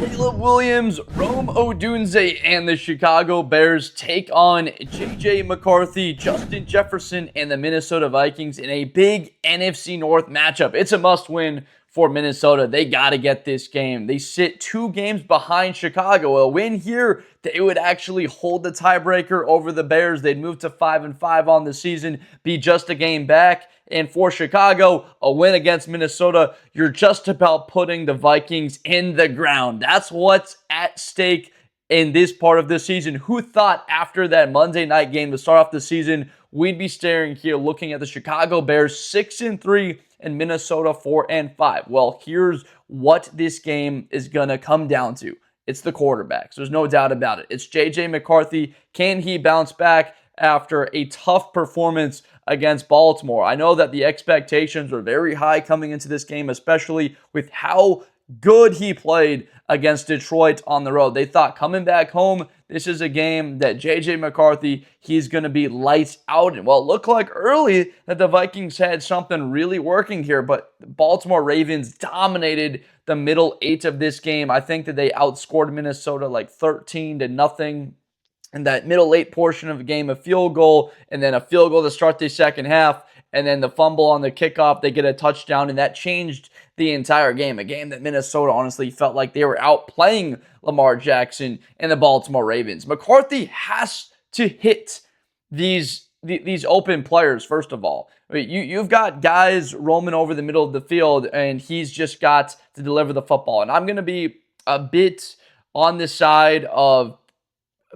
Caleb Williams, Rome Odunze, and the Chicago Bears take on J.J. McCarthy, Justin Jefferson, and the Minnesota Vikings in a big NFC North matchup. It's a must-win for Minnesota. They got to get this game. They sit 2 games behind Chicago. A win here, they would actually hold the tiebreaker over the Bears. They'd move to 5-5 on the season, be just a game back. And for Chicago, a win against Minnesota, you're just about putting the Vikings in the ground. That's what's at stake in this part of the season. Who thought after that Monday night game to start off the season, we'd be staring here looking at the Chicago Bears 6-3 and Minnesota 4-5? Well, here's what this game is going to come down to. It's the quarterbacks. There's no doubt about it. It's J.J. McCarthy. Can he bounce back after a tough performance against Baltimore? I know that the expectations were very high coming into this game, especially with how good he played against Detroit on the road. They thought coming back home, this is a game that J.J. McCarthy, he's going to be lights out in. Well, it looked like early that the Vikings had something really working here, but the Baltimore Ravens dominated the middle 8 of this game. I think that they outscored Minnesota like 13-0. In that middle 8 portion of the game, a field goal, and then a field goal to start the second half, and then the fumble on the kickoff, they get a touchdown, and that changed the entire game. A game that Minnesota honestly felt like they were outplaying Lamar Jackson and the Baltimore Ravens. McCarthy has to hit these open players, first of all. I mean, you've got guys roaming over the middle of the field, and he's just got to deliver the football. And I'm going to be a bit on the side of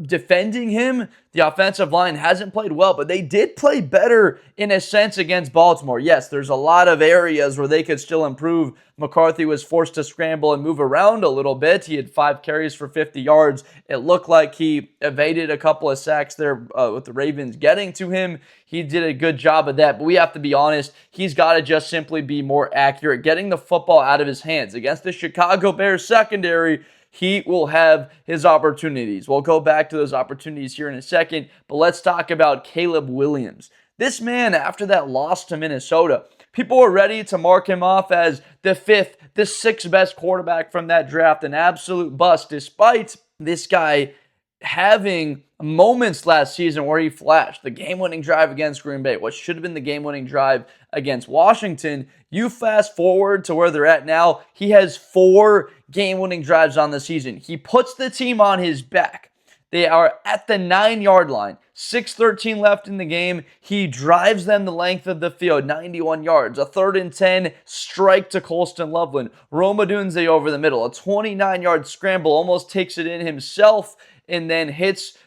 defending him. The offensive line hasn't played well, but they did play better in a sense against Baltimore. Yes, there's a lot of areas where they could still improve. McCarthy was forced to scramble and move around a little bit. He had 5 carries for 50 yards. It looked like he evaded a couple of sacks there with the Ravens getting to him. He did a good job of that, but we have to be honest, he's got to just simply be more accurate, getting the football out of his hands. Against the Chicago Bears secondary, he will have his opportunities. We'll go back to those opportunities here in a second, but let's talk about Caleb Williams. This man, after that loss to Minnesota, people were ready to mark him off as the 5th, the 6th best quarterback from that draft, an absolute bust, despite this guy having moments last season where he flashed. The game-winning drive against Green Bay, what should have been the game-winning drive against Washington. You fast forward to where they're at now, he has 4 game-winning drives on the season. He puts the team on his back. They are at the 9-yard line. 6:13 left in the game. He drives them the length of the field, 91 yards. A 3rd and 10 strike to Colston Loveland. Rome Odunze over the middle. A 29-yard scramble, almost takes it in himself, and then hits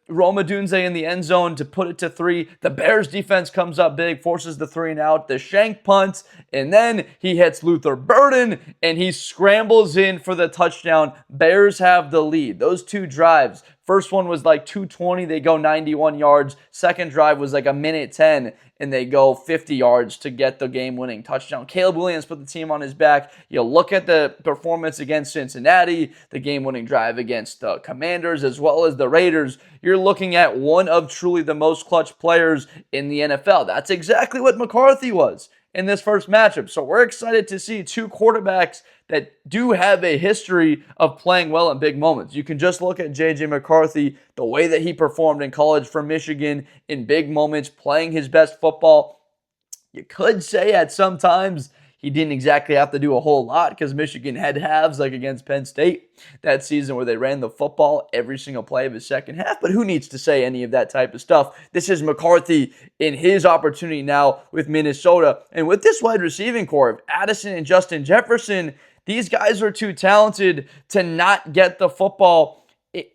Rome Odunze in the end zone to put it to 3. The Bears defense comes up big, forces the 3-and-out, the shank punt, and then he hits Luther Burden, and he scrambles in for the touchdown. Bears have the lead. Those 2 drives, first one was like 2:20, they go 91 yards. Second drive was like 1:10, and they go 50 yards to get the game-winning touchdown. Caleb Williams put the team on his back. You look at the performance against Cincinnati, the game-winning drive against the Commanders, as well as the Raiders. You're looking at one of truly the most clutch players in the NFL. That's exactly what McCarthy was in this first matchup. So we're excited to see 2 quarterbacks that do have a history of playing well in big moments. You can just look at J.J. McCarthy, the way that he performed in college for Michigan in big moments, playing his best football. You could say at some times he didn't exactly have to do a whole lot because Michigan had halves like against Penn State that season where they ran the football every single play of his second half. But who needs to say any of that type of stuff? This is McCarthy in his opportunity now with Minnesota. And with this wide receiving core of Addison and Justin Jefferson, these guys are too talented to not get the football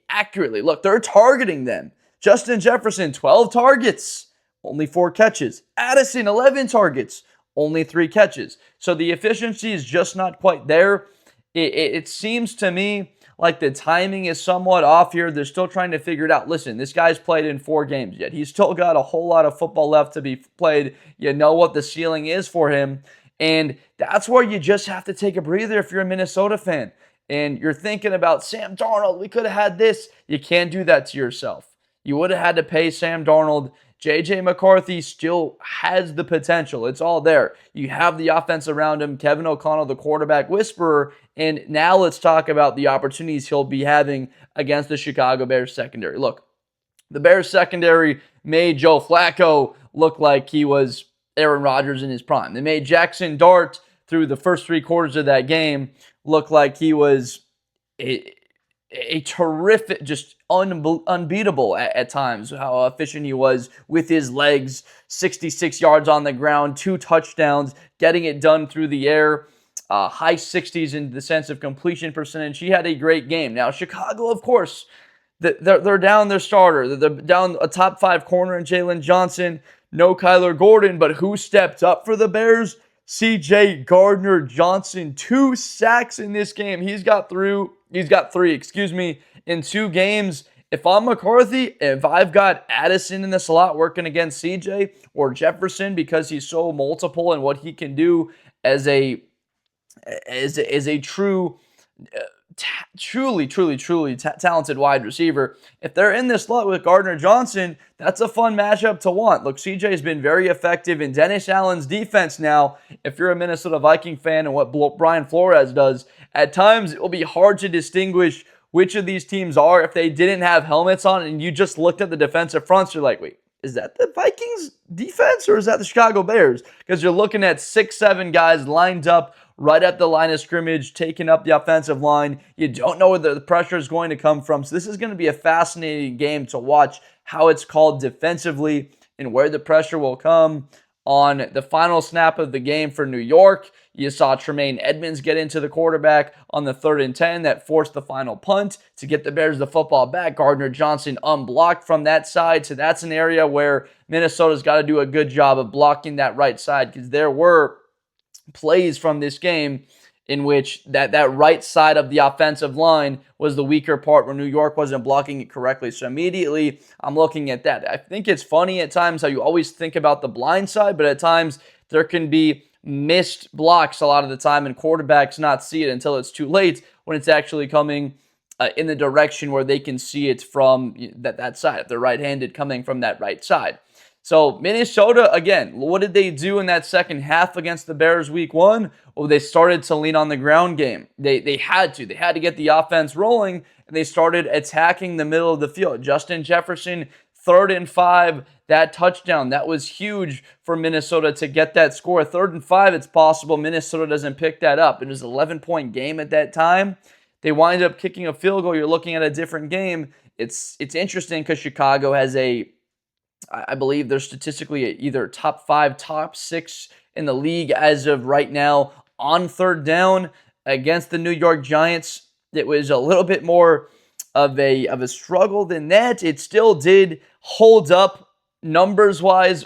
accurately. Look, they're targeting them. Justin Jefferson, 12 targets, only 4 catches. Addison, 11 targets, only 3 catches. So the efficiency is just not quite there. It seems to me like the timing is somewhat off here. They're still trying to figure it out. Listen, this guy's played in 4 games yet. He's still got a whole lot of football left to be played. You know what the ceiling is for him. And that's where you just have to take a breather if you're a Minnesota fan. And you're thinking about Sam Darnold. We could have had this. You can't do that to yourself. You would have had to pay Sam Darnold J.J. McCarthy still has the potential. It's all there. You have the offense around him, Kevin O'Connell, the quarterback whisperer, and now let's talk about the opportunities he'll be having against the Chicago Bears secondary. Look, the Bears secondary made Joe Flacco look like he was Aaron Rodgers in his prime. They made Jackson Dart, through the first 3 quarters of that game, look like he was a terrific, just unbeatable at times, how efficient he was with his legs, 66 yards on the ground, 2 touchdowns, getting it done through the air, high 60s in the sense of completion percentage. He had a great game. Now, Chicago, of course, they're down their starter. They're down a top 5 corner in Jalen Johnson. No Kyler Gordon, but who stepped up for the Bears? C.J. Gardner-Johnson, 2 sacks in this game. He's got 3, in 2 games. If I'm McCarthy, if I've got Addison in the slot working against C.J. or Jefferson because he's so multiple and what he can do as a true, truly talented wide receiver. If they're in this slot with Gardner-Johnson, that's a fun matchup to want. Look, CJ has been very effective in Dennis Allen's defense now. If you're a Minnesota Viking fan and what Brian Flores does, at times it will be hard to distinguish which of these teams are if they didn't have helmets on and you just looked at the defensive fronts. You're like, wait, is that the Vikings defense or is that the Chicago Bears? Because you're looking at 6-7 guys lined up right at the line of scrimmage, taking up the offensive line. You don't know where the pressure is going to come from. So this is going to be a fascinating game to watch how it's called defensively and where the pressure will come. On the final snap of the game for New York, you saw Tremaine Edmonds get into the quarterback on the 3rd and 10 that forced the final punt to get the Bears the football back. Gardner-Johnson unblocked from that side. So that's an area where Minnesota's got to do a good job of blocking that right side, because there were plays from this game in which that right side of the offensive line was the weaker part where New York wasn't blocking it correctly. So immediately I'm looking at that. I think it's funny at times how you always think about the blind side, but at times there can be missed blocks a lot of the time and quarterbacks not see it until it's too late when it's actually coming in the direction where they can see it from that side, if they're right-handed coming from that right side. So Minnesota, again, what did they do in that second half against the Bears week 1? Well, they started to lean on the ground game. They had to. They had to get the offense rolling, and they started attacking the middle of the field. Justin Jefferson, 3rd and 5, that touchdown, that was huge for Minnesota to get that score. 3rd and 5, it's possible Minnesota doesn't pick that up. It was an 11-point game at that time. They wind up kicking a field goal. You're looking at a different game. It's interesting because Chicago has I believe they're statistically either top 5, top 6 in the league as of right now on 3rd down against the New York Giants. It was a little bit more of a struggle than that. It still did hold up numbers-wise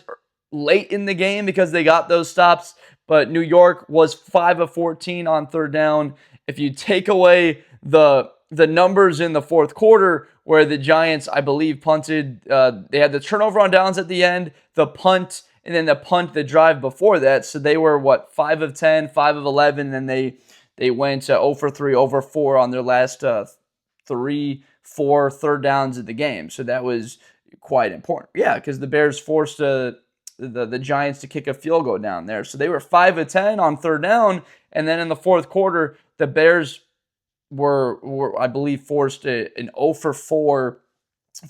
late in the game because they got those stops, but New York was 5 of 14 on 3rd down. If you take away the numbers in the 4th quarter where the Giants, I believe, punted. They had the turnover on downs at the end, the punt, and then the drive before that. So they were, 5 of 10, 5 of 11, and then they went 0 for 3, over 4 on their last 3, 4 third downs of the game. So that was quite important. Yeah, because the Bears forced the Giants to kick a field goal down there. So they were 5 of 10 on 3rd down, and then in the 4th quarter, the Bears were I believe, forced an 0 for 4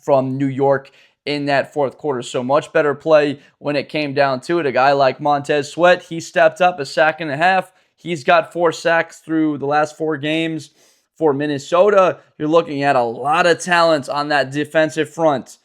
from New York in that 4th quarter. So much better play when it came down to it. A guy like Montez Sweat, he stepped up, a sack and a half. He's got 4 sacks through the last 4 games for Minnesota. You're looking at a lot of talent on that defensive front.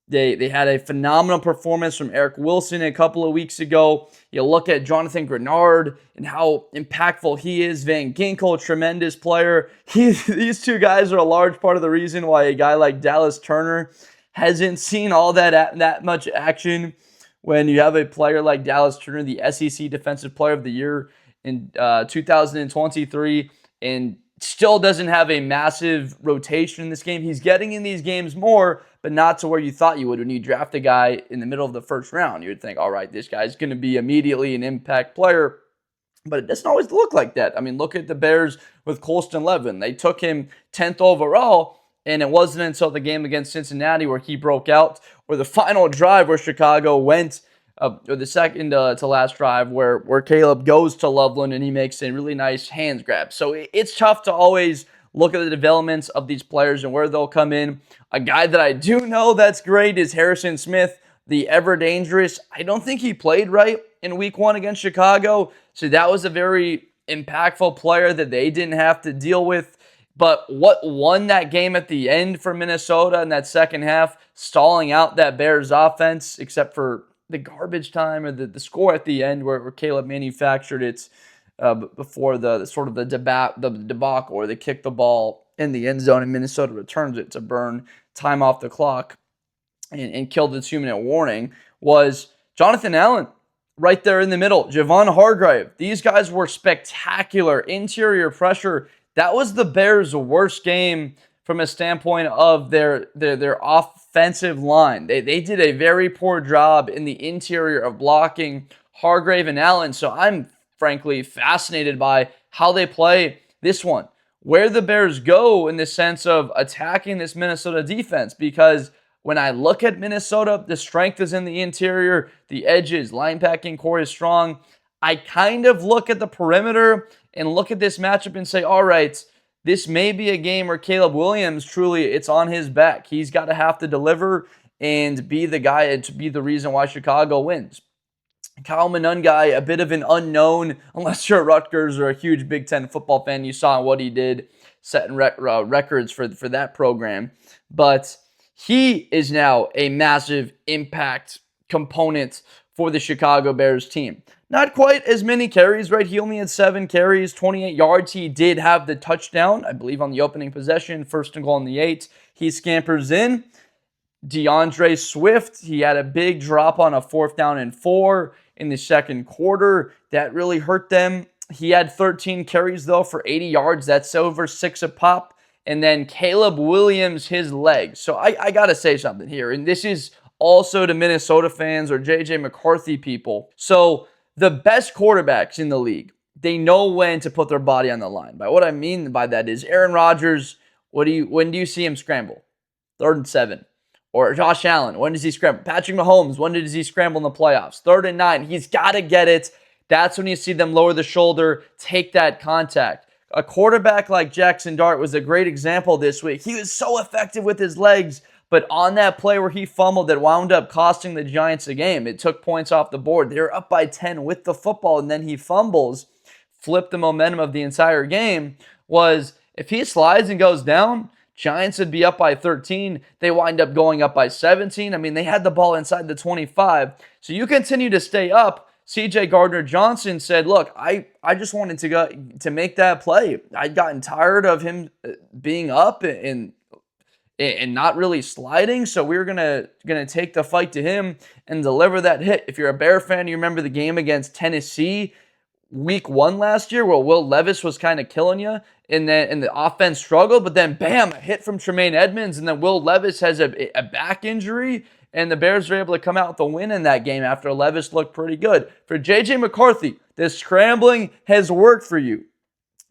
They had a phenomenal performance from Eric Wilson a couple of weeks ago. You look at Jonathan Grenard and how impactful he is. Van Ginkel, tremendous player. These 2 guys are a large part of the reason why a guy like Dallas Turner hasn't seen all that much action. When you have a player like Dallas Turner, the SEC Defensive Player of the Year in 2023, and still doesn't have a massive rotation in this game. He's getting in these games more, but not to where you thought you would when you draft a guy in the middle of the 1st round. You would think, all right, this guy's going to be immediately an impact player, but it doesn't always look like that. I mean, look at the Bears with Colston Loveland. They took him 10th overall, And it wasn't until the game against Cincinnati where he broke out, or the final drive where Chicago went, or the second to last drive where Caleb goes to Loveland and he makes a really nice hands grab. So it's tough to always look at the developments of these players and where they'll come in. A guy that I do know that's great is Harrison Smith, the ever dangerous. I don't think he played right in week 1 against Chicago. So that was a very impactful player that they didn't have to deal with. But what won that game at the end for Minnesota in that second half, stalling out that Bears offense, except for the garbage time or the score at the end where Caleb manufactured it before the debacle where they kicked the ball in the end zone and Minnesota returns it to burn time off the clock and kill the 2-minute warning, was Jonathan Allen right there in the middle. Javon Hargrave. These guys were spectacular. Interior pressure. That was the Bears' worst game from a standpoint of their offensive line. They did a very poor job in the interior of blocking Hargrave and Allen. So I'm frankly fascinated by how they play this one, where the Bears go in the sense of attacking this Minnesota defense, because when I look at Minnesota, the strength is in the interior, the edges, linebacking core is strong. I kind of look at the perimeter and look at this matchup and say, all right, this may be a game where Caleb Williams, truly, it's on his back. He's got to have to deliver and be the guy to be the reason why Chicago wins. Kyle Monangai, a bit of an unknown, unless you're Rutgers or a huge Big Ten football fan. You saw what he did, setting records for that program. But he is now a massive impact component for the Chicago Bears team. Not quite as many carries, right? He only had 7 carries, 28 yards. He did have the touchdown, I believe, on the opening possession, 1st and goal on the 8. He scampers in. DeAndre Swift, he had a big drop on a 4th down and 4 in the second quarter. That really hurt them. He had 13 carries, though, for 80 yards. That's over 6 a pop. And then Caleb Williams, his legs. So I got to say something here. And this is also to Minnesota fans or J.J. McCarthy people. So the best quarterbacks in the league, they know when to put their body on the line. By what I mean by that is Aaron Rodgers, when do you see him scramble? 3rd and 7. Or Josh Allen, when does he scramble? Patrick Mahomes, when does he scramble in the playoffs? 3rd and 9. He's got to get it. That's when you see them lower the shoulder, take that contact. A quarterback like Jackson Dart was a great example this week. He was so effective with his legs, but on that play where he fumbled that wound up costing the Giants a game, it took points off the board. They were up by 10 with the football, and then he fumbles, flipped the momentum of the entire game. Was if he slides and goes down, Giants would be up by 13. They wind up going up by 17. I mean, they had the ball inside the 25. So you continue to stay up. C.J. Gardner-Johnson said, look, I just wanted to make that play. I'd gotten tired of him being up and not really sliding, so we were gonna take the fight to him and deliver that hit. If you're a Bear fan, you remember the game against Tennessee week 1 last year where Will Levis was kind of killing you and the offense struggled, but then bam, a hit from Tremaine Edmonds, and then Will Levis has a back injury. And the Bears were able to come out with a win in that game after Levis looked pretty good. For J.J. McCarthy, this scrambling has worked for you.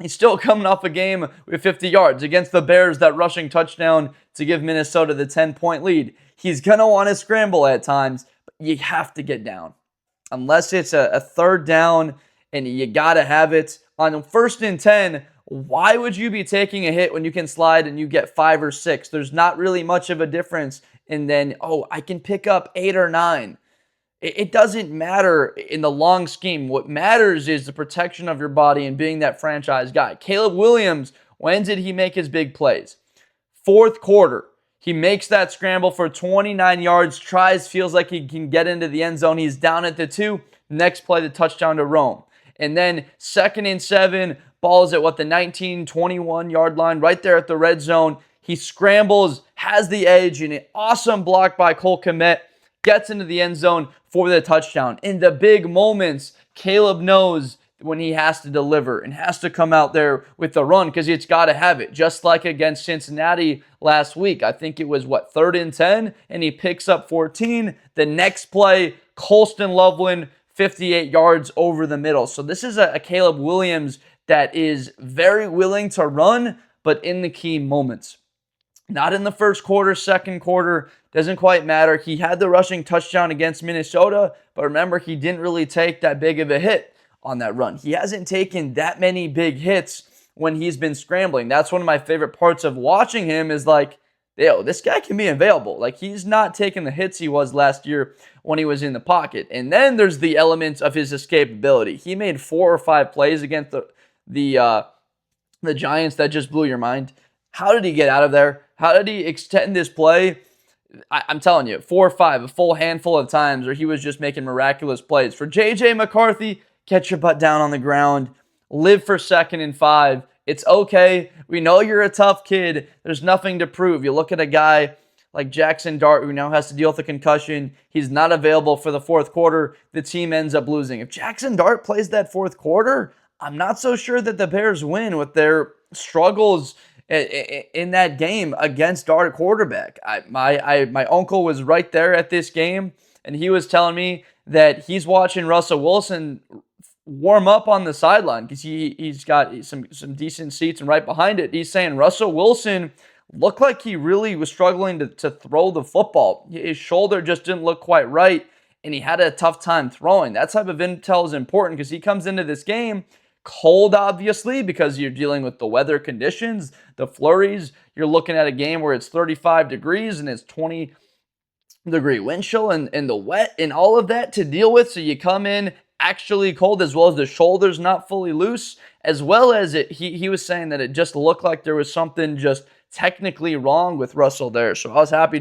He's still coming off a game with 50 yards against the Bears, that rushing touchdown to give Minnesota the 10-point lead. He's going to want to scramble at times, but you have to get down. Unless it's a 3rd down and you got to have it. On 1st and 10, why would you be taking a hit when you can slide and you get 5 or 6? There's not really much of a difference. And then, I can pick up 8 or 9. It doesn't matter in the long scheme. What matters is the protection of your body and being that franchise guy. Caleb Williams, when did he make his big plays? 4th quarter. He makes that scramble for 29 yards, feels like he can get into the end zone. He's down at the 2. Next play, the touchdown to Rome. And then 2nd and 7, ball's at the 19, 21 yard line, right there at the red zone. He scrambles, has the edge, and an awesome block by Cole Kmet, gets into the end zone for the touchdown. In the big moments, Caleb knows when he has to deliver and has to come out there with the run because he's got to have it. Just like against Cincinnati last week. I think it was, 3rd and 10, and he picks up 14. The next play, Colston Loveland, 58 yards over the middle. So this is a Caleb Williams that is very willing to run, but in the key moments. Not in the first quarter, second quarter, doesn't quite matter. He had the rushing touchdown against Minnesota, but remember, he didn't really take that big of a hit on that run. He hasn't taken that many big hits when he's been scrambling. That's one of my favorite parts of watching him is like, yo, this guy can be available. Like, he's not taking the hits he was last year when he was in the pocket. And then there's the element of his escapability. He made 4 or 5 plays against the Giants that just blew your mind. How did he get out of there? How did he extend this play? I'm telling you, 4 or 5, a full handful of times where he was just making miraculous plays. For J.J. McCarthy, get your butt down on the ground. Live for 2nd and 5. It's okay. We know you're a tough kid. There's nothing to prove. You look at a guy like Jackson Dart, who now has to deal with a concussion. He's not available for the fourth quarter. The team ends up losing. If Jackson Dart plays that fourth quarter, I'm not so sure that the Bears win with their struggles in that game against our quarterback. My uncle was right there at this game, and he was telling me that he's watching Russell Wilson warm up on the sideline because he's got some decent seats, and right behind it, he's saying Russell Wilson looked like he really was struggling to throw the football. His shoulder just didn't look quite right, and he had a tough time throwing. That type of intel is important because he comes into this game cold, obviously, because you're dealing with the weather conditions, the flurries. You're looking at a game where it's 35 degrees and it's 20-degree wind chill and the wet and all of that to deal with. So you come in actually cold, as well as the shoulders not fully loose, as well as he was saying that it just looked like there was something just technically wrong with Russell there. So I was happy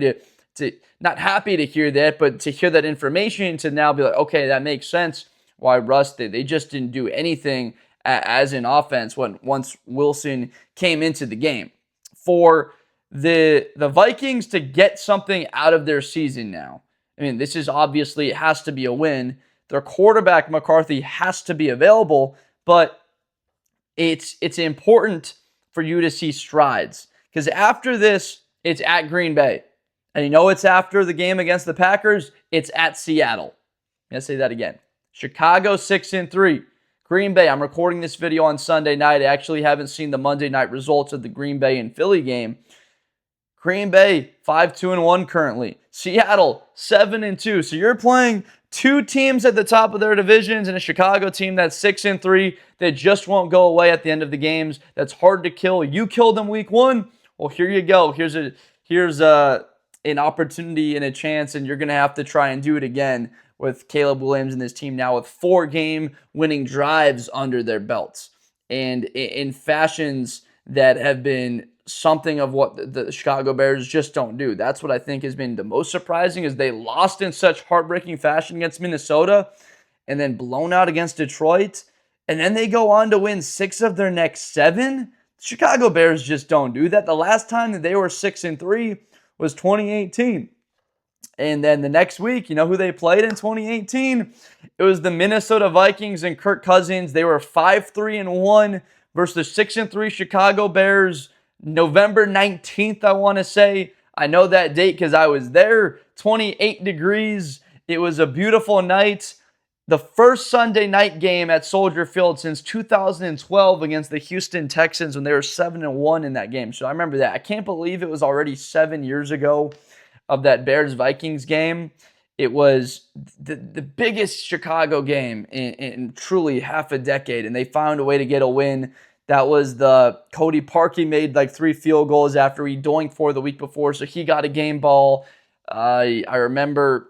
to not happy to hear that, but to hear that information, to now be like, okay, that makes sense why Russ, they just didn't do anything as an offense once Wilson came into the game. For the Vikings to get something out of their season now, I mean, this is obviously, it has to be a win. Their quarterback, McCarthy, has to be available, but it's important for you to see strides. Because after this, it's at Green Bay. And you know it's after the game against the Packers, it's at Seattle. I'm going to say that again. Chicago 6-3. Green Bay, I'm recording this video on Sunday night. I actually haven't seen the Monday night results of the Green Bay and Philly game. Green Bay, 5-2-1 currently. Seattle, 7-2. So you're playing 2 teams at the top of their divisions and a Chicago team that's 6-3 that just won't go away at the end of the games. That's hard to kill. You killed them week 1. Well, here you go. Here's an opportunity and a chance, and you're going to have to try and do it again with Caleb Williams and his team now with 4 game-winning drives under their belts. And in fashions that have been something of what the Chicago Bears just don't do. That's what I think has been the most surprising, is they lost in such heartbreaking fashion against Minnesota and then blown out against Detroit. And then they go on to win 6 of their next 7. The Chicago Bears just don't do that. The last time that they were 6-3 was 2018. And then the next week, you know who they played in 2018? It was the Minnesota Vikings and Kirk Cousins. They were 5-3-1 versus the 6-3 Chicago Bears. November 19th, I want to say. I know that date because I was there. 28 degrees. It was a beautiful night. The first Sunday night game at Soldier Field since 2012 against the Houston Texans when they were 7-1 in that game. So I remember that. I can't believe it was already 7 years ago of that Bears-Vikings game. It was the biggest Chicago game in truly half a decade, and they found a way to get a win. That was the Cody Parkey made like 3 field goals after he doinked 4 the week before, so he got a game ball. I remember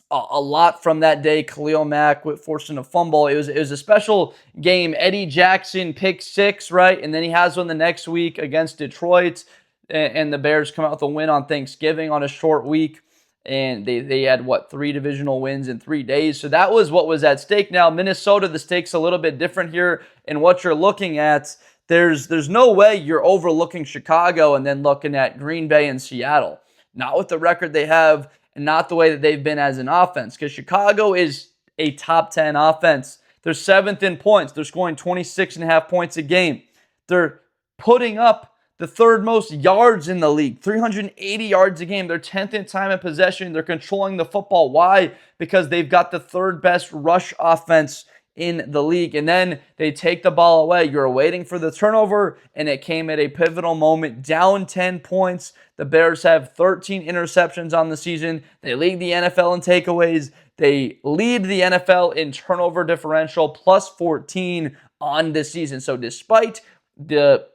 a lot from that day. Khalil Mack forcing a fumble. It was a special game. Eddie Jackson pick 6, right? And then he has one the next week against Detroit, and the Bears come out with a win on Thanksgiving on a short week. And they had, 3 divisional wins in 3 days. So that was what was at stake. Now, Minnesota, the stake's a little bit different here in what you're looking at. There's no way you're overlooking Chicago and then looking at Green Bay and Seattle. Not with the record they have and not the way that they've been as an offense. Because Chicago is a top 10 offense. They're 7th in points. They're scoring 26.5 points a game. They're putting up the 3rd most yards in the league, 380 yards a game. They're 10th in time of possession. They're controlling the football. Why? Because they've got the 3rd best rush offense in the league. And then they take the ball away. You're waiting for the turnover, and it came at a pivotal moment. Down 10 points. The Bears have 13 interceptions on the season. They lead the NFL in takeaways. They lead the NFL in turnover differential, plus 14 on the season. So despite the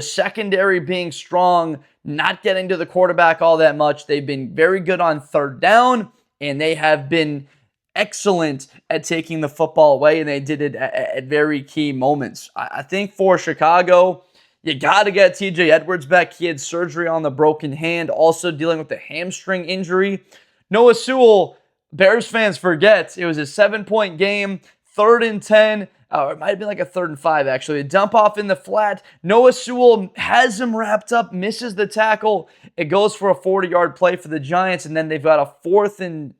secondary being strong, not getting to the quarterback all that much, they've been very good on third down, and they have been excellent at taking the football away, and they did it at very key moments. I think for Chicago, you got to get TJ Edwards back. He had surgery on the broken hand, also dealing with a hamstring injury. Noah Sewell, Bears fans forget, it was a 7-point game, 3rd and 10. Or it might have been like a 3rd and 5, actually. A dump off in the flat. Noah Sewell has him wrapped up, misses the tackle. It goes for a 40-yard play for the Giants, and then they've got a 4th and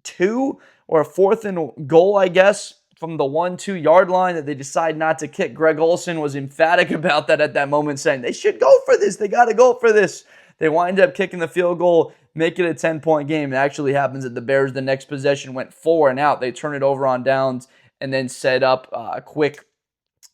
2 or a 4th and goal, I guess, from the 1-2 yard line that they decide not to kick. Greg Olsen was emphatic about that at that moment, saying they should go for this. They got to go for this. They wind up kicking the field goal, make it a 10-point game. It actually happens that the Bears, the next possession, went 4 and out. They turn it over on downs and then set up a quick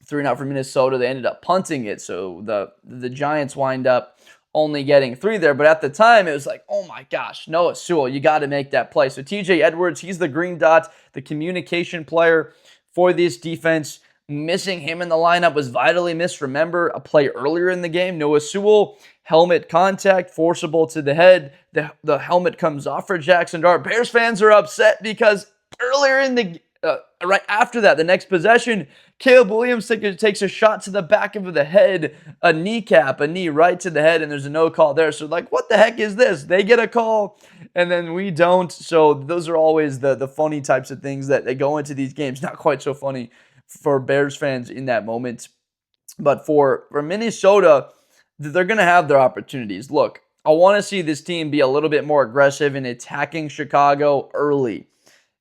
3-and-out for Minnesota. They ended up punting it, so the Giants wind up only getting 3 there. But at the time, it was like, oh my gosh, Noah Sewell, you got to make that play. So TJ Edwards, he's the green dot, the communication player for this defense. Missing him in the lineup was vitally missed. Remember a play earlier in the game, Noah Sewell, helmet contact, forcible to the head. The helmet comes off for Jackson Dart. Bears fans are upset because earlier in the right after that, the next possession, Caleb Williams takes a shot to the back of the head, a knee right to the head, and there's a no call there. So like, what the heck is this? They get a call, and then we don't. So those are always the funny types of things that they go into these games. Not quite so funny for Bears fans in that moment. But for Minnesota, they're going to have their opportunities. Look, I want to see this team be a little bit more aggressive in attacking Chicago early,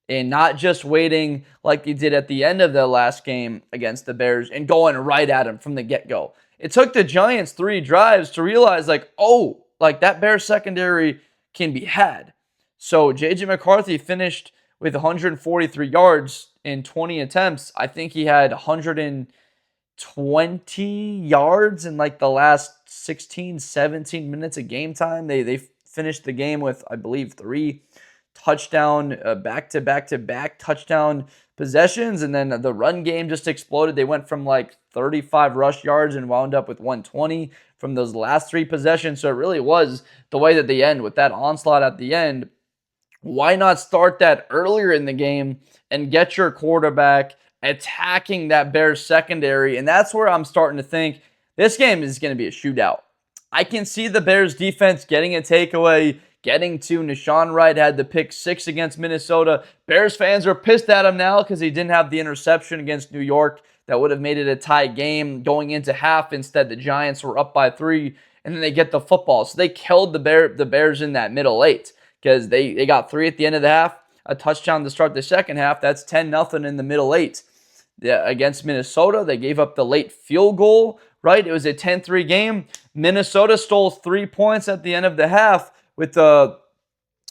and not just waiting like they did at the end of the last game against the Bears and going right at them from the get-go. It took the Giants 3 drives to realize, like, oh, like that Bears secondary can be had. So J.J. McCarthy finished with 143 yards in 20 attempts. I think he had 120 yards in like the last 16, 17 minutes of game time. They finished the game with, I believe, 3 touchdown, back-to-back touchdown possessions, and then the run game just exploded. They went from like 35 rush yards and wound up with 120 from those last 3 possessions. So it really was the way that they end with that onslaught at the end. Why not start that earlier in the game and get your quarterback attacking that Bears secondary? And that's where I'm starting to think this game is going to be a shootout. I can see the Bears defense getting a takeaway, getting to Nashawn Wright, had the pick 6 against Minnesota. Bears fans are pissed at him now because he didn't have the interception against New York. That would have made it a tie game going into half. Instead, the Giants were up by 3, and then they get the football. So they killed the Bears in that middle 8 because they got 3 at the end of the half, a touchdown to start the second half. That's 10-0 in the middle 8. Against Minnesota, they gave up the late field goal, right? It was a 10-3 game. Minnesota stole 3 points at the end of the half with the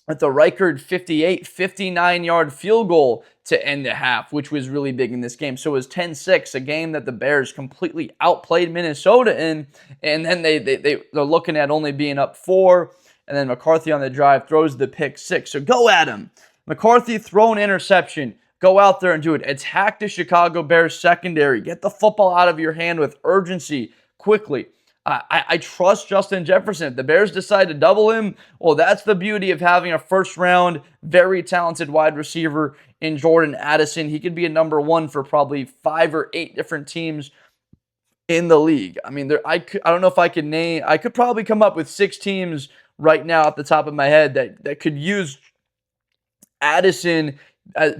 Reichard 59-yard field goal to end the half, which was really big in this game. So it was 10-6, a game that the Bears completely outplayed Minnesota in, and then they're looking at only being up 4, and then McCarthy on the drive throws the pick 6. So go at him. McCarthy throw an interception. Go out there and do it. Attack the Chicago Bears secondary. Get the football out of your hand with urgency quickly. I trust Justin Jefferson. If the Bears decide to double him, well, that's the beauty of having a first-round, very talented wide receiver in Jordan Addison. He could be a number 1 for probably 5 or 8 different teams in the league. I mean, I don't know if I could name. I could probably come up with 6 teams right now at the top of my head that could use Addison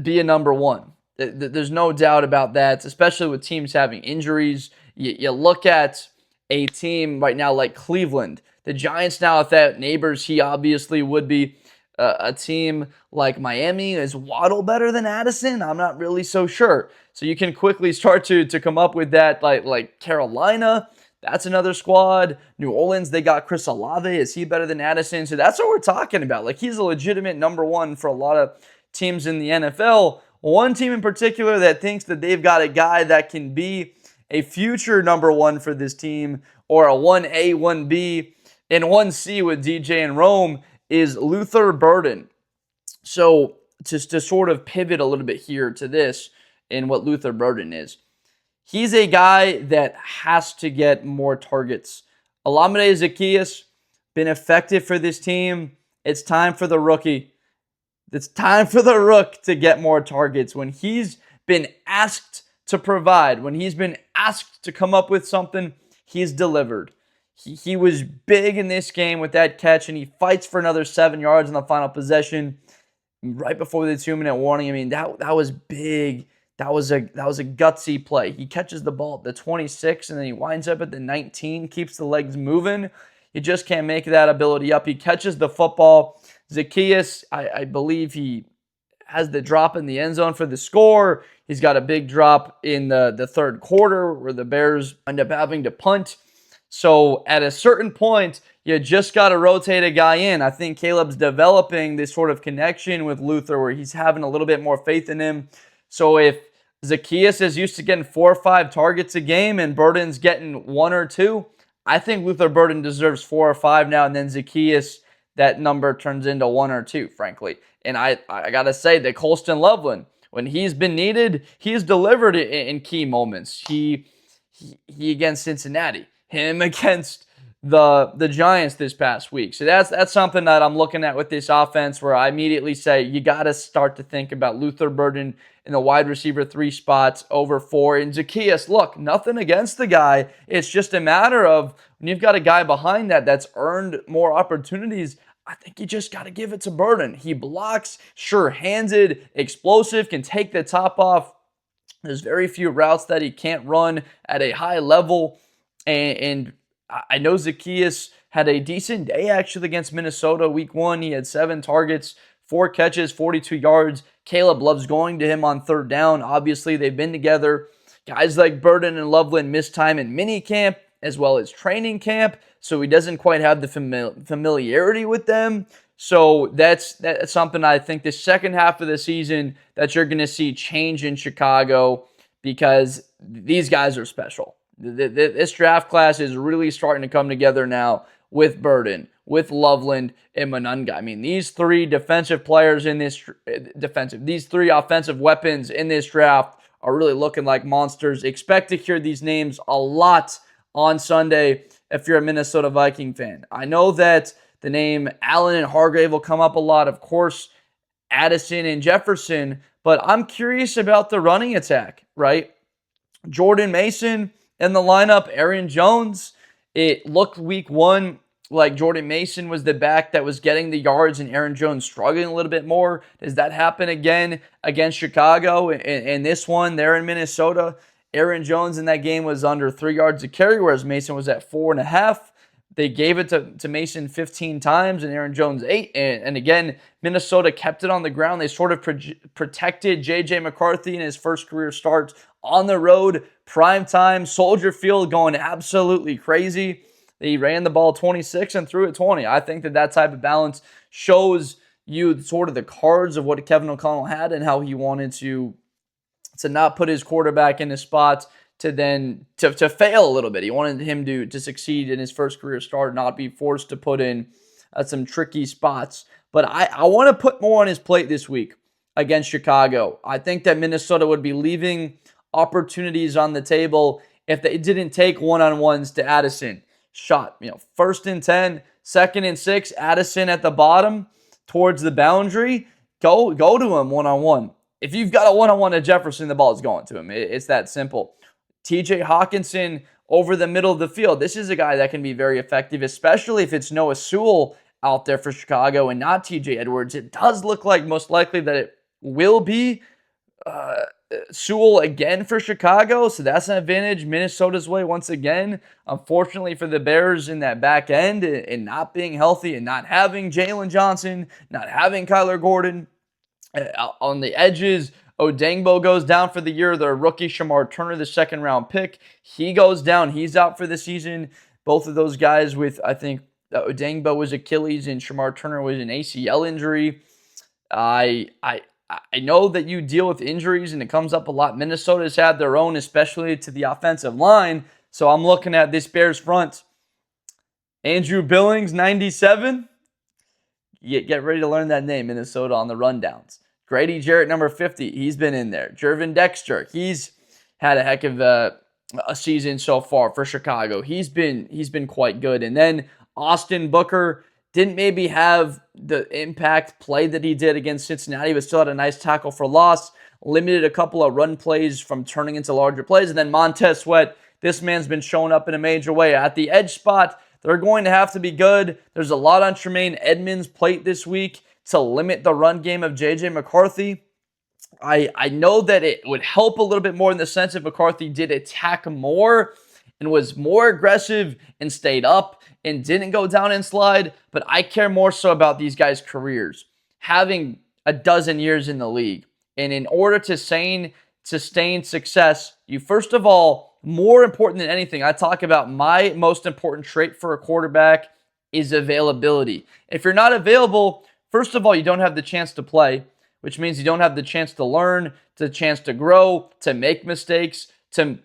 be a number 1. There's no doubt about that, especially with teams having injuries. You look at a team right now like Cleveland. The Giants now without Neighbors, he obviously would be a team like Miami. Is Waddle better than Addison? I'm not really so sure. So you can quickly start to come up with that, like Carolina. That's another squad. New Orleans, they got Chris Olave. Is he better than Addison? So that's what we're talking about. Like, he's a legitimate number 1 for a lot of teams in the NFL. one team in particular that thinks that they've got a guy that can be a future number one for this team, or a 1A, 1B, and 1C with DJ and Rome, is Luther Burden. So just to sort of pivot a little bit here to this and what Luther Burden is. He's a guy that has to get more targets. Olamide Zaccheaus, been effective for this team. It's time for the rookie. It's time for the rook to get more targets. When he's been asked to provide, when he's been asked to come up with something, he's delivered. He was big in this game with that catch, and he fights for another 7 yards in the final possession right before the 2-minute warning. I mean, that was big. That was a gutsy play. He catches the ball at the 26, and then he winds up at the 19, keeps the legs moving. You just can't make that ability up. He catches the football. Zaccheaus, I believe he has the drop in the end zone for the score. He's got a big drop in the third quarter where the Bears end up having to punt. So at a certain point, you just got to rotate a guy in. I think Caleb's developing this sort of connection with Luther where he's having a little bit more faith in him. So if Zaccheaus is used to getting 4 or 5 targets a game and Burden's getting 1 or 2, I think Luther Burden deserves 4 or 5 now, and then Zaccheaus, that number turns into 1 or 2, frankly. And I got to say that Colston Loveland, when he's been needed, he's delivered in key moments. He against Cincinnati, him against the Giants this past week. So that's something that I'm looking at with this offense where I immediately say you got to start to think about Luther Burden in the wide receiver 3 spots over 4. And Zaccheaus, look, nothing against the guy. It's just a matter of when you've got a guy behind that's earned more opportunities, I think you just got to give it to Burden. He blocks, sure-handed, explosive, can take the top off. There's very few routes that he can't run at a high level. And I know Zaccheaus had a decent day actually against Minnesota week 1. He had 7 targets, 4 catches, 42 yards. Caleb loves going to him on third down. Obviously, they've been together. Guys like Burden and Loveland missed time in minicamp as well as training camp, so he doesn't quite have the familiarity with them. So that's something I think the second half of the season that you're going to see change in Chicago because these guys are special. This draft class is really starting to come together now with Burden, with Loveland, and Monunga. I mean, these 3 defensive players in this these 3 offensive weapons in this draft are really looking like monsters. Expect to hear these names a lot on Sunday if you're a Minnesota Viking fan. I know that the name Allen and Hargrave will come up a lot, of course, Addison and Jefferson, but I'm curious about the running attack, right? Jordan Mason in the lineup, Aaron Jones. It looked week 1 like Jordan Mason was the back that was getting the yards and Aaron Jones struggling a little bit more. Does that happen again against Chicago? And this one, they're in Minnesota. Aaron Jones in that game was under 3 yards a carry, whereas Mason was at 4.5. They gave it to Mason 15 times and Aaron Jones 8. And again, Minnesota kept it on the ground. They sort of protected J.J. McCarthy in his first career start on the road, prime time, Soldier Field, going absolutely crazy. They ran the ball 26 and threw it 20. I think that type of balance shows you sort of the cards of what Kevin O'Connell had and how he wanted to not put his quarterback in his spots to fail a little bit. He wanted him to succeed in his first career start, not be forced to put in some tricky spots. But I want to put more on his plate this week against Chicago. I think that Minnesota would be leaving opportunities on the table if they didn't take one-on-ones to Addison. Shot, 1st and 10, 2nd and 6, Addison at the bottom towards the boundary. Go to him one-on-one. If you've got a one-on-one to Jefferson, the ball is going to him. It's that simple. TJ Hawkinson over the middle of the field. This is a guy that can be very effective, especially if it's Noah Sewell out there for Chicago and not TJ Edwards. It does look like most likely that it will be Sewell again for Chicago, so that's an advantage Minnesota's way once again. Unfortunately for the Bears in that back end and not being healthy and not having Jalen Johnson, not having Kyler Gordon. On the edges, Odengbo goes down for the year. Their rookie Shamar Turner, the 2nd-round pick, he goes down. He's out for the season. Both of those guys with, I think, Odengbo was Achilles and Shamar Turner was an ACL injury. I know that you deal with injuries and it comes up a lot. Minnesota's had their own, especially to the offensive line. So I'm looking at this Bears front. Andrew Billings, 97. Get ready to learn that name, Minnesota, on the rundowns. Grady Jarrett, number 50. He's been in there. Jervin Dexter. He's had a heck of a season so far for Chicago. He's been quite good. And then Austin Booker didn't maybe have the impact play that he did against Cincinnati, but still had a nice tackle for loss. Limited a couple of run plays from turning into larger plays. And then Montez Sweat, this man's been showing up in a major way. At the edge spot, they're going to have to be good. There's a lot on Tremaine Edmonds' plate this week to limit the run game of J.J. McCarthy. I know that it would help a little bit more in the sense if McCarthy did attack more and was more aggressive and stayed up and didn't go down and slide. But I care more so about these guys' careers, having a dozen years in the league. And in order to sustain success, you first of all, more important than anything, I talk about my most important trait for a quarterback is availability. If you're not available, first of all, you don't have the chance to play, which means you don't have the chance to learn, the chance to grow, to make mistakes, to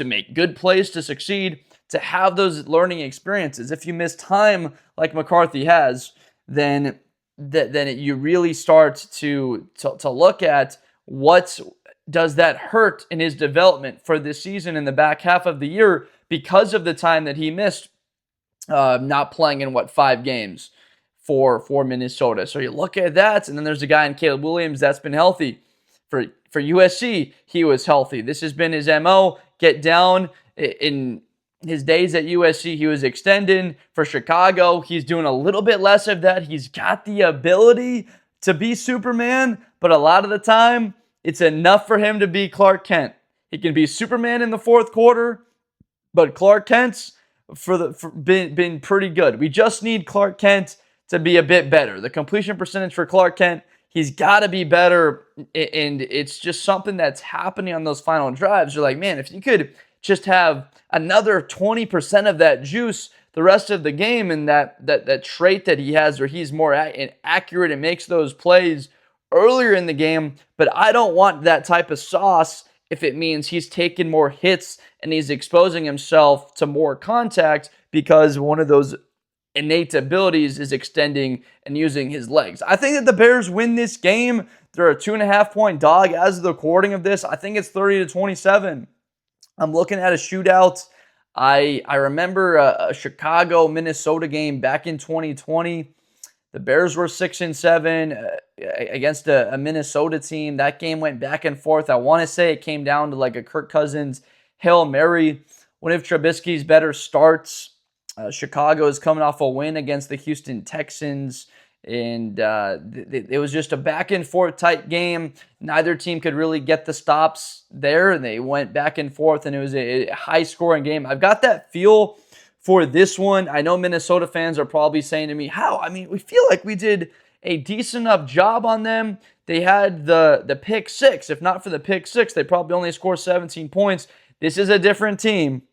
make good plays, to succeed, to have those learning experiences. If you miss time like McCarthy has, then you really start to look at what does that hurt in his development for this season in the back half of the year because of the time that he missed not playing in 5 games for Minnesota. So you look at that, and then there's a guy in Caleb Williams that's been healthy. For USC, he was healthy. This has been his MO. Get down. In his days at USC, he was extending. For Chicago, he's doing a little bit less of that. He's got the ability to be Superman, but a lot of the time, it's enough for him to be Clark Kent. He can be Superman in the fourth quarter, but Clark Kent's been pretty good. We just need Clark Kent to be a bit better. The completion percentage for Clark Kent, he's got to be better, and it's just something that's happening on those final drives. You're like, man, if you could just have another 20% of that juice the rest of the game, and that trait that he has where he's more accurate and makes those plays earlier in the game, but I don't want that type of sauce if it means he's taking more hits and he's exposing himself to more contact because one of those innate abilities is extending and using his legs. I think that the Bears win this game. They're a 2.5-point dog as of the recording of this. I think it's 30-27. I'm looking at a shootout. I remember a Chicago-Minnesota game back in 2020. The Bears were 6-7 against a Minnesota team. That game went back and forth. I want to say it came down to like a Kirk Cousins Hail Mary. One of Trubisky's better starts. Chicago is coming off a win against the Houston Texans. And it was just a back and forth tight game. Neither team could really get the stops there. And they went back and forth, and it was a high scoring game. I've got that feel for this one. I know Minnesota fans are probably saying to me, how? I mean, we feel like we did a decent enough job on them. They had the pick six. If not for the pick six, they probably only scored 17 points. This is a different team.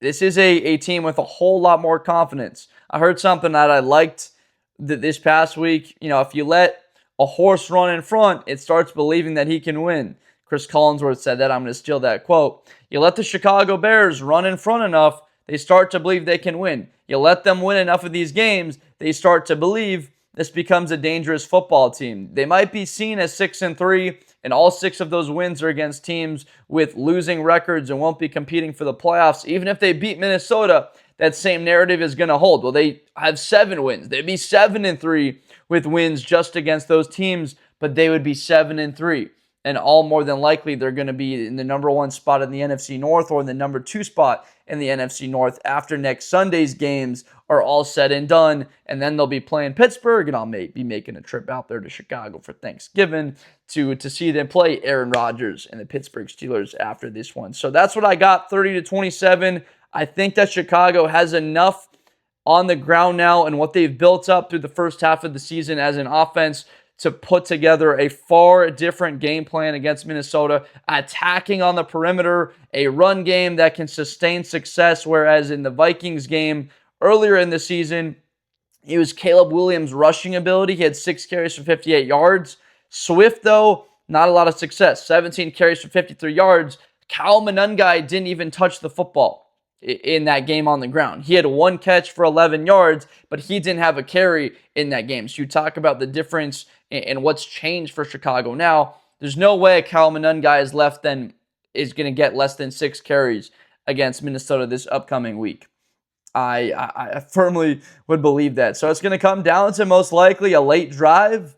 This is a team with a whole lot more confidence. I heard something that I liked this past week. You know, if you let a horse run in front, it starts believing that he can win. Chris Collinsworth said that. I'm going to steal that quote. You let the Chicago Bears run in front enough, they start to believe they can win. You let them win enough of these games, they start to believe this becomes a dangerous football team. They might be seen as 6-3, and all 6 of those wins are against teams with losing records and won't be competing for the playoffs. Even if they beat Minnesota, that same narrative is going to hold. Well, they have 7 wins. They'd be 7-3 with wins just against those teams, but they would be 7-3. And all more than likely, they're going to be in the number 1 spot in the NFC North or in the number 2 spot in the NFC North after next Sunday's games are all said and done. And then they'll be playing Pittsburgh, and I'll be making a trip out there to Chicago for Thanksgiving to see them play Aaron Rodgers and the Pittsburgh Steelers after this one. So that's what I got, 30-27. I think that Chicago has enough on the ground now and what they've built up through the first half of the season as an offense to put together a far different game plan against Minnesota, attacking on the perimeter, a run game that can sustain success, whereas in the Vikings game earlier in the season, it was Caleb Williams' rushing ability. He had 6 carries for 58 yards. Swift, though, not a lot of success. 17 carries for 53 yards. Kyle Monangai didn't even touch the football in that game on the ground. He had one catch for 11 yards, but he didn't have a carry in that game. So you talk about the difference and what's changed for Chicago now. There's no way Kyle Monangai is going to get less than 6 carries against Minnesota this upcoming week. I firmly would believe that. So it's going to come down to most likely a late drive.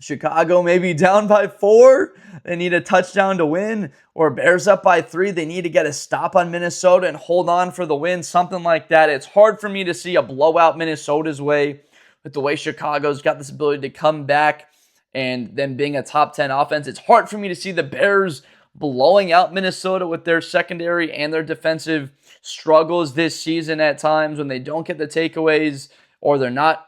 Chicago maybe down by 4. They need a touchdown to win. Or Bears up by 3. They need to get a stop on Minnesota and hold on for the win. Something like that. It's hard for me to see a blowout Minnesota's way with the way Chicago's got this ability to come back and them being a top 10 offense. It's hard for me to see the Bears blowing out Minnesota with their secondary and their defensive struggles this season at times when they don't get the takeaways or they're not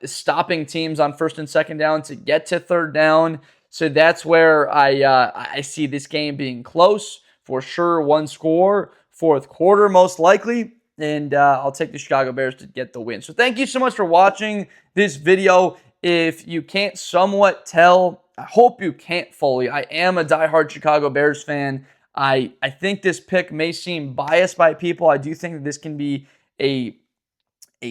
stopping teams on first and second down to get to third down. So that's where I see this game being close for sure. One score, fourth quarter most likely. And I'll take the Chicago Bears to get the win. So thank you so much for watching this video. If you can't somewhat tell, I hope you can't fully. I am a diehard Chicago Bears fan. I think this pick may seem biased by people. I do think that this can be a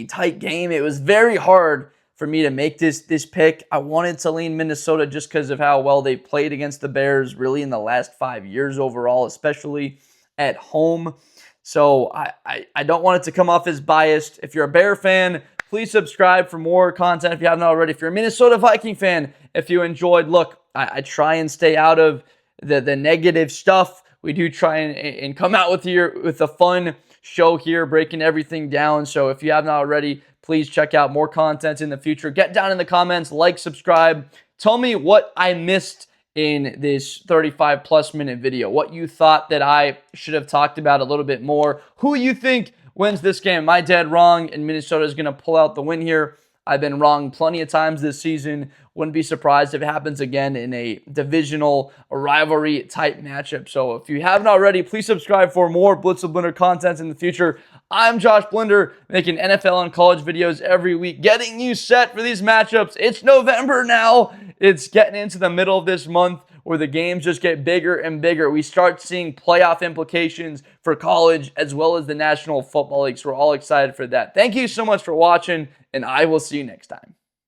tight game. It was very hard for me to make this pick. I wanted to lean Minnesota just because of how well they played against the Bears really in the last 5 years overall, especially at home. So I don't want it to come off as biased. If you're a Bear fan, please subscribe for more content if you haven't already. If you're a Minnesota Viking fan, if you enjoyed, look, I try and stay out of the negative stuff. We do try and come out with a fun show here, breaking everything down. So if you haven't already, please check out more content in the future. Get down in the comments, like, subscribe. Tell me what I missed in this 35-plus minute video, what you thought that I should have talked about a little bit more, who you think wins this game. Am I dead wrong and Minnesota is going to pull out the win here? I've been wrong plenty of times this season. Wouldn't be surprised if it happens again in a divisional rivalry type matchup. So if you haven't already, please subscribe for more Blitz with Blinder content in the future. I'm Josh Blinder, making NFL and college videos every week, getting you set for these matchups. It's November now. It's getting into the middle of this month where the games just get bigger and bigger. We start seeing playoff implications for college as well as the National Football League. So we're all excited for that. Thank you so much for watching, and I will see you next time.